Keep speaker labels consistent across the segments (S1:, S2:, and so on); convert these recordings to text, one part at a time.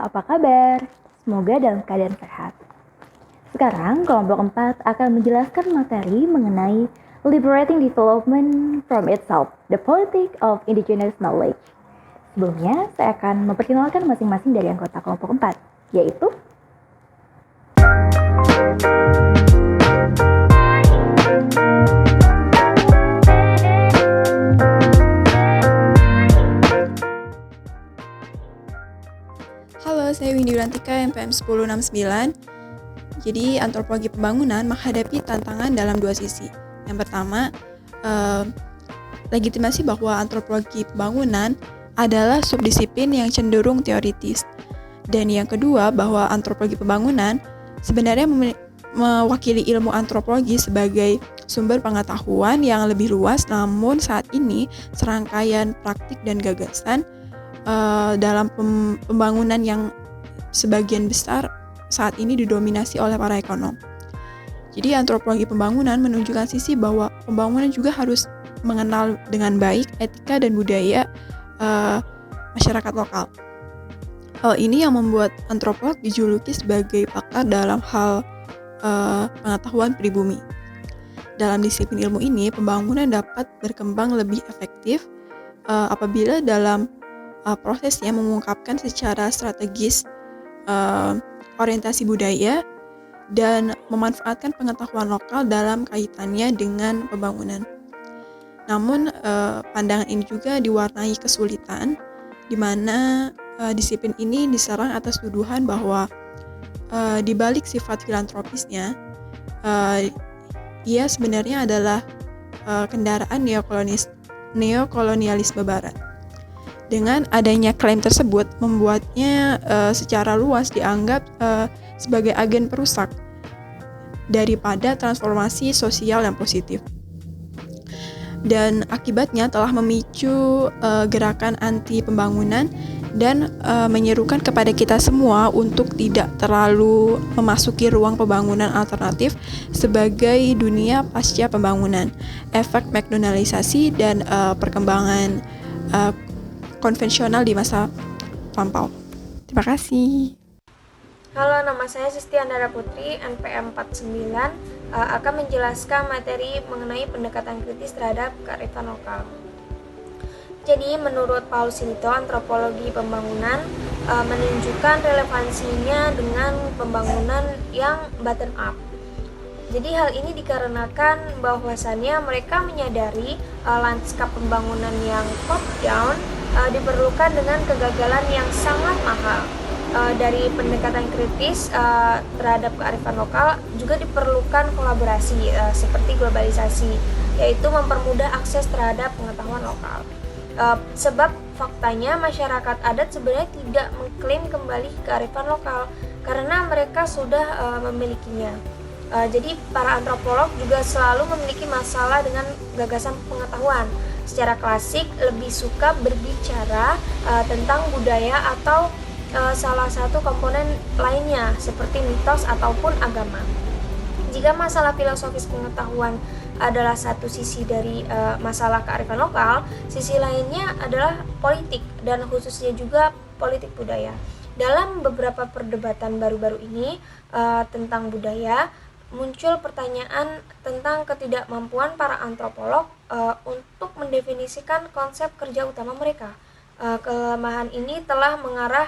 S1: apa kabar? Semoga dalam keadaan sehat. Sekarang kelompok 4 akan menjelaskan materi mengenai Liberating Development from Itself, the Politics of Indigenous Knowledge. Sebelumnya, saya akan memperkenalkan masing-masing dari anggota kelompok 4, yaitu
S2: Halo, saya Windy Wirantika, MPM 1069. Jadi, antropologi pembangunan menghadapi tantangan dalam dua sisi. Yang pertama, legitimasi bahwa antropologi pembangunan adalah subdisiplin yang cenderung teoritis. Dan yang kedua, bahwa antropologi pembangunan sebenarnya mewakili ilmu antropologi sebagai sumber pengetahuan yang lebih luas, namun saat ini serangkaian praktik dan gagasan dalam pembangunan yang sebagian besar saat ini didominasi oleh para ekonom. Jadi antropologi pembangunan menunjukkan sisi bahwa pembangunan juga harus mengenal dengan baik etika dan budaya masyarakat lokal. Hal ini yang membuat antropolog dijuluki sebagai pakar dalam hal pengetahuan pribumi. Dalam disiplin ilmu ini, pembangunan dapat berkembang lebih efektif apabila dalam prosesnya mengungkapkan secara strategis orientasi budaya dan memanfaatkan pengetahuan lokal dalam kaitannya dengan pembangunan. Namun pandangan ini juga diwarnai kesulitan, di mana disiplin ini diserang atas tuduhan bahwa di balik sifat filantropisnya, ia sebenarnya adalah kendaraan neokolonialisme Barat. Dengan adanya klaim tersebut membuatnya secara luas dianggap sebagai agen perusak daripada transformasi sosial yang positif. Dan akibatnya telah memicu gerakan anti pembangunan dan menyerukan kepada kita semua untuk tidak terlalu memasuki ruang pembangunan alternatif sebagai dunia pasca pembangunan, efek McDonaldisasi dan perkembangan konvensional di masa lampau. Terima kasih.
S3: Halo, nama saya Sisti Andara Putri, NPM 49, akan menjelaskan materi mengenai pendekatan kritis terhadap kearifan lokal. Jadi, menurut Paul Silito, antropologi pembangunan menunjukkan relevansinya dengan pembangunan yang bottom up. Jadi hal ini dikarenakan bahwasannya mereka menyadari lanskap pembangunan yang top down diperlukan dengan kegagalan yang sangat mahal. Dari pendekatan kritis terhadap kearifan lokal juga diperlukan kolaborasi seperti globalisasi, yaitu mempermudah akses terhadap pengetahuan lokal. Sebab faktanya masyarakat adat sebenarnya tidak mengklaim kembali kearifan lokal karena mereka sudah memilikinya. Jadi para antropolog juga selalu memiliki masalah dengan gagasan pengetahuan. Secara klasik lebih suka berbicara tentang budaya atau salah satu komponen lainnya seperti mitos ataupun agama. Jika masalah filosofis pengetahuan adalah satu sisi dari masalah kearifan lokal, sisi lainnya adalah politik dan khususnya juga politik budaya. Dalam beberapa perdebatan baru-baru ini tentang budaya, muncul pertanyaan tentang ketidakmampuan para antropolog untuk mendefinisikan konsep kerja utama mereka. Kelemahan ini telah mengarah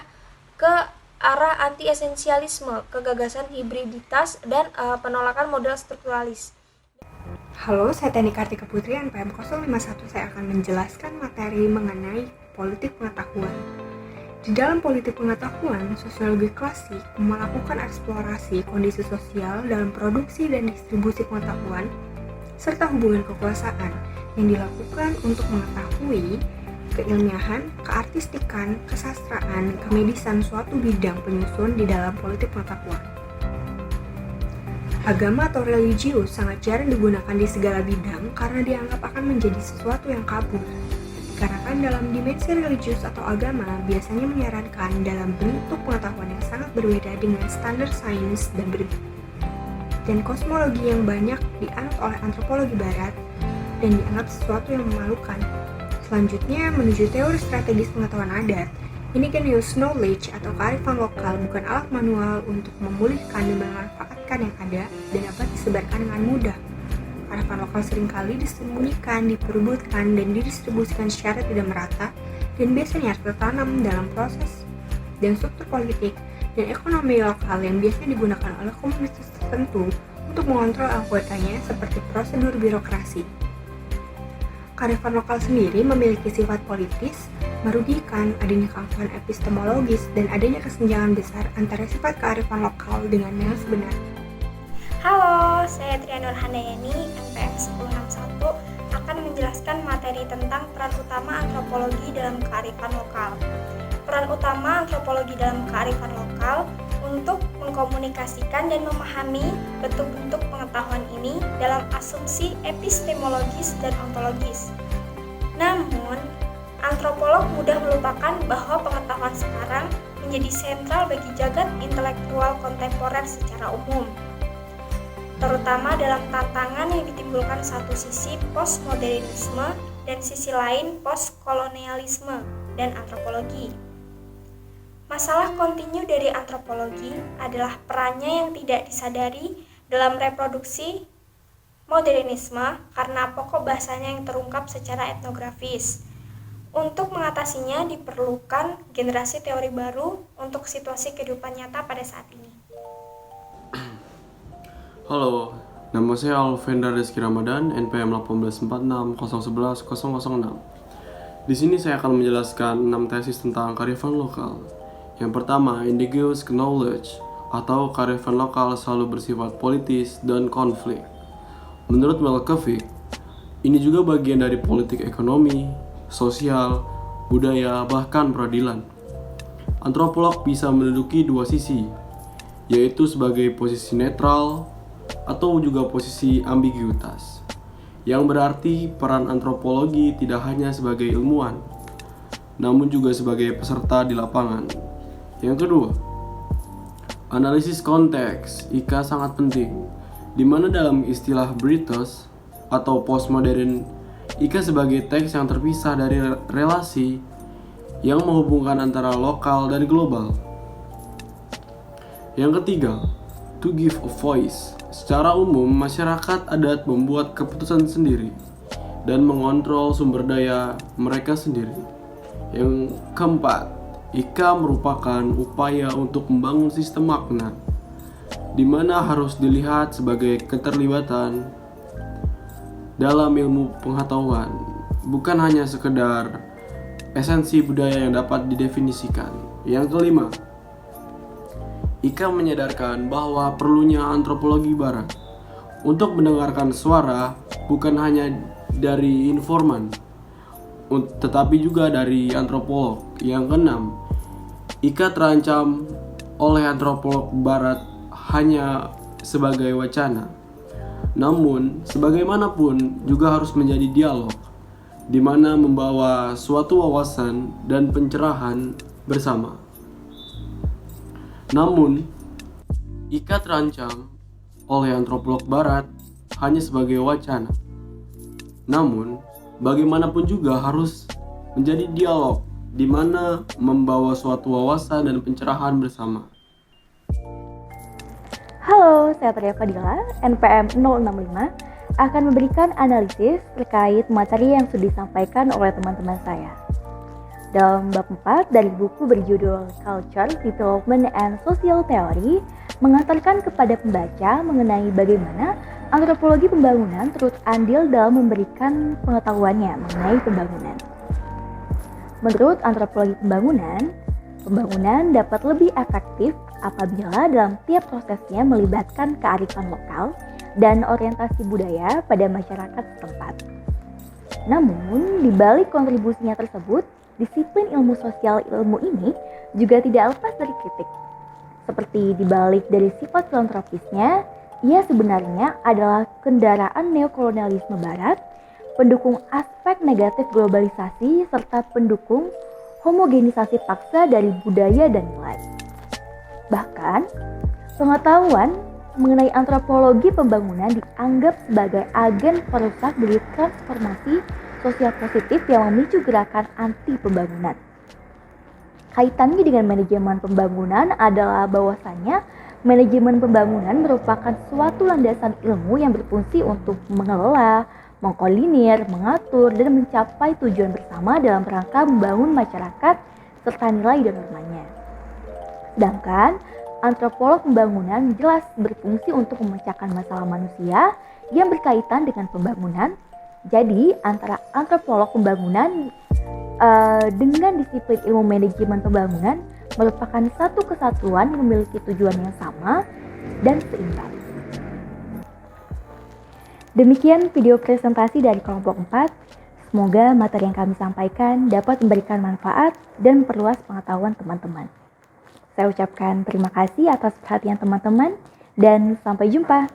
S3: ke arah anti-esensialisme, kegagasan hibriditas, dan penolakan model strukturalis.
S4: Halo, saya Teni Kartika Putri, NPM 051. Saya akan menjelaskan materi mengenai politik pengetahuan. Di dalam politik pengetahuan, sosiologi klasik melakukan eksplorasi kondisi sosial dalam produksi dan distribusi pengetahuan, serta hubungan kekuasaan yang dilakukan untuk mengetahui keilmiahan, keartistikan, kesastraan, kemedisan suatu bidang penyusun di dalam politik pengetahuan. Agama atau religius sangat jarang digunakan di segala bidang karena dianggap akan menjadi sesuatu yang kabur. Dikarenakan dalam dimensi religius atau agama biasanya menyarankan dalam bentuk pengetahuan yang sangat berbeda dengan standar sains dan kosmologi yang banyak dianut oleh antropologi barat dan dianggap sesuatu yang memalukan. Selanjutnya menuju teori strategis pengetahuan adat Indigenous knowledge atau kearifan lokal bukan alat manual untuk memulihkan dan memanfaatkan yang ada dan dapat disebarkan dengan mudah. Kearifan lokal seringkali disembunyikan, diperebutkan, dan didistribusikan secara tidak merata dan biasanya tertanam dalam proses dan struktur politik dan ekonomi lokal yang biasanya digunakan oleh komunitas tertentu untuk mengontrol anggotanya seperti prosedur birokrasi. Kearifan lokal sendiri memiliki sifat politis, merugikan, adanya keangkuhan epistemologis, dan adanya kesenjangan besar antara sifat kearifan lokal dengan yang sebenarnya.
S3: Halo, saya Trianur Handayani, NPM 1061, akan menjelaskan materi tentang peran utama antropologi dalam kearifan lokal. Peran utama antropologi dalam kearifan lokal untuk mengkomunikasikan dan memahami bentuk-bentuk pengetahuan ini dalam asumsi epistemologis dan ontologis. Namun, antropolog mudah melupakan bahwa pengetahuan sekarang menjadi sentral bagi jagat intelektual kontemporer secara umum, terutama dalam tantangan yang ditimbulkan satu sisi postmodernisme dan sisi lain postkolonialisme dan antropologi. Masalah kontinu dari antropologi adalah perannya yang tidak disadari dalam reproduksi modernisme karena pokok bahasanya yang terungkap secara etnografis. Untuk mengatasinya diperlukan generasi teori baru untuk situasi kehidupan nyata pada saat ini.
S5: Halo, nama saya Alvendra Rizky Ramadan, NPM 18460110006. Di sini saya akan menjelaskan 6 tesis tentang kearifan lokal. Yang pertama, indigenous knowledge atau kearifan lokal selalu bersifat politis dan konflik. Menurut Malkovich, ini juga bagian dari politik ekonomi, sosial, budaya, bahkan peradilan. Antropolog bisa menduduki dua sisi, yaitu sebagai posisi netral atau juga posisi ambiguitas, yang berarti peran antropologi tidak hanya sebagai ilmuwan, namun juga sebagai peserta di lapangan. Yang kedua, analisis konteks IKA sangat penting, di mana dalam istilah British atau postmodern, IKA sebagai teks yang terpisah dari relasi yang menghubungkan antara lokal dan global. Yang ketiga, to give a voice. Secara umum, masyarakat adat membuat keputusan sendiri dan mengontrol sumber daya mereka sendiri. Yang keempat, IKA merupakan upaya untuk membangun sistem makna, di mana harus dilihat sebagai keterlibatan dalam ilmu pengetahuan, bukan hanya sekedar esensi budaya yang dapat didefinisikan. Yang kelima, IKA menyadarkan bahwa perlunya antropologi barat untuk mendengarkan suara bukan hanya dari informan, tetapi juga dari antropolog. Yang keenam, IKA terancam oleh antropolog barat hanya sebagai wacana, namun sebagaimanapun juga harus menjadi dialog, di mana membawa suatu wawasan dan pencerahan bersama. Namun, IKA terancam oleh antropolog barat hanya sebagai wacana. Namun, bagaimanapun juga harus menjadi dialog, di mana membawa suatu wawasan dan pencerahan bersama.
S1: Halo, saya Tria Fadila, NPM 065, akan memberikan analisis terkait materi yang sudah disampaikan oleh teman-teman saya. Dalam bab 4 dari buku berjudul Culture, Development and Social Theory, mengantarkan kepada pembaca mengenai bagaimana antropologi pembangunan turut andil dalam memberikan pengetahuannya mengenai pembangunan. Menurut antropologi pembangunan dapat lebih efektif apabila dalam tiap prosesnya melibatkan kearifan lokal dan orientasi budaya pada masyarakat setempat. Namun, di balik kontribusinya tersebut, disiplin ilmu sosial ilmu ini juga tidak lepas dari kritik. Seperti di balik dari sifat filantropisnya, ia sebenarnya adalah kendaraan neokolonialisme barat, pendukung aspek negatif globalisasi, serta pendukung homogenisasi paksa dari budaya dan nilai. Bahkan, pengetahuan mengenai antropologi pembangunan dianggap sebagai agen perusak dari transformasi sosial positif yang memicu gerakan anti pembangunan. Kaitannya dengan manajemen pembangunan adalah bahwasannya manajemen pembangunan merupakan suatu landasan ilmu yang berfungsi untuk mengelola, mengkoordinir, mengatur, dan mencapai tujuan bersama dalam rangka membangun masyarakat serta nilai dan normanya. Sedangkan antropolog pembangunan jelas berfungsi untuk memecahkan masalah manusia yang berkaitan dengan pembangunan. Jadi antara antropolog pembangunan dengan disiplin ilmu manajemen pembangunan merupakan satu kesatuan yang memiliki tujuan yang sama dan seimbang. Demikian video presentasi dari kelompok 4. Semoga materi yang kami sampaikan dapat memberikan manfaat dan memperluas pengetahuan teman-teman. Saya ucapkan terima kasih atas perhatian teman-teman dan sampai jumpa.